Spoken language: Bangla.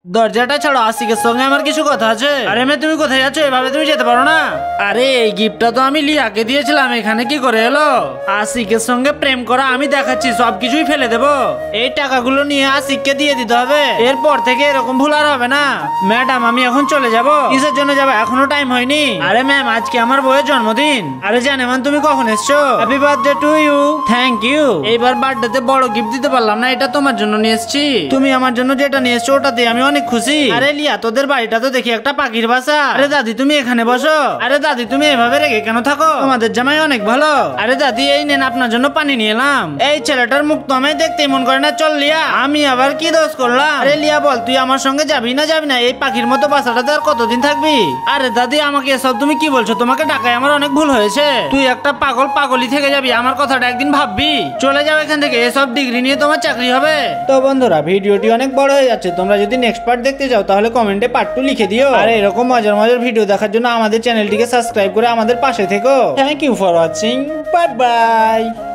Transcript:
দরজাটা ছাড়ো, আশিকের সঙ্গে আমার কিছু কথা আছে। আরে মেয়ে, তুমি কোথায় যাচ্ছ? এভাবে তুমি যেতে পারো না। আরে এই গিফটটা তো আমি লিয়াকে দিয়েছিলাম, এখানে কি করে এলো? আশিকের সঙ্গে প্রেম করা আমি দেখাচ্ছি, সবকিছুই ফেলে দেবো। এই টাকাগুলো নিয়ে আশিককে দিয়ে দিতে হবে। এরপর থেকে এরকম ভুল আর হবে না। ম্যাডাম, আমি এখন চলে যাব। কিসের জন্য যাবো? এখনো টাইম হয়নি। আরে ম্যাম, আজকে আমার বউয়ের জন্মদিন। আরে জানেমান, তুমি কখন এসছো? Happy birthday to you. Thank you. এইবার বার্থডেতে বড় গিফট দিতে পারলাম না, এটা তোমার জন্য নিয়ে এসেছি। তুমি আমার জন্য যেটা নিয়ে এসছো ওটাতে আমি অনেক খুশি। আরে লিয়া, তোদের বাড়িটা তো দেখি একটা পাখির বাসা। আরে দাদি, তুমি এখানে বসো। আরে দাদি, তুমি এভাবে রেগে কেন থাকো? আমাদের জামাই অনেক ভালো। আরে দাদি, এই নেন, আপনার জন্য পানি নিয়ে এলাম। এই ছেলেটার মুখ তো আমি দেখতে মন করে না। চল লিয়া, আমি আবার কি দোষ করলাম? আরে লিয়া বল, তুই আমার সঙ্গে যাবি না যাবি না? এই পাখির মতো বাসাটাতে আর কতদিন থাকবি? আরে দাদি, আমাকে এসব তুমি কি বলছো? তোমাকে ডাকায় আমার অনেক ভুল হয়েছে। তুই একটা পাগলি থেকে যাবি, আমার কথাটা একদিন ভাববি। চলে যাও এখান থেকে, এসব ডিগ্রি নিয়ে তোমার চাকরি হবে। তো বন্ধুরা, ভিডিওটি অনেক বড় হয়ে যাচ্ছে। তোমরা যদি নেক্সট পার্ট দেখতে চাও তাহলে কমেন্টে পার্ট 2 লিখে দিও। আর এরকম মজার মজার ভিডিও দেখার জন্য আমাদের চ্যানেলটিকে সাবস্ক্রাইব করে আমাদের পাশে থেকো। Thank you for watching. Bye by.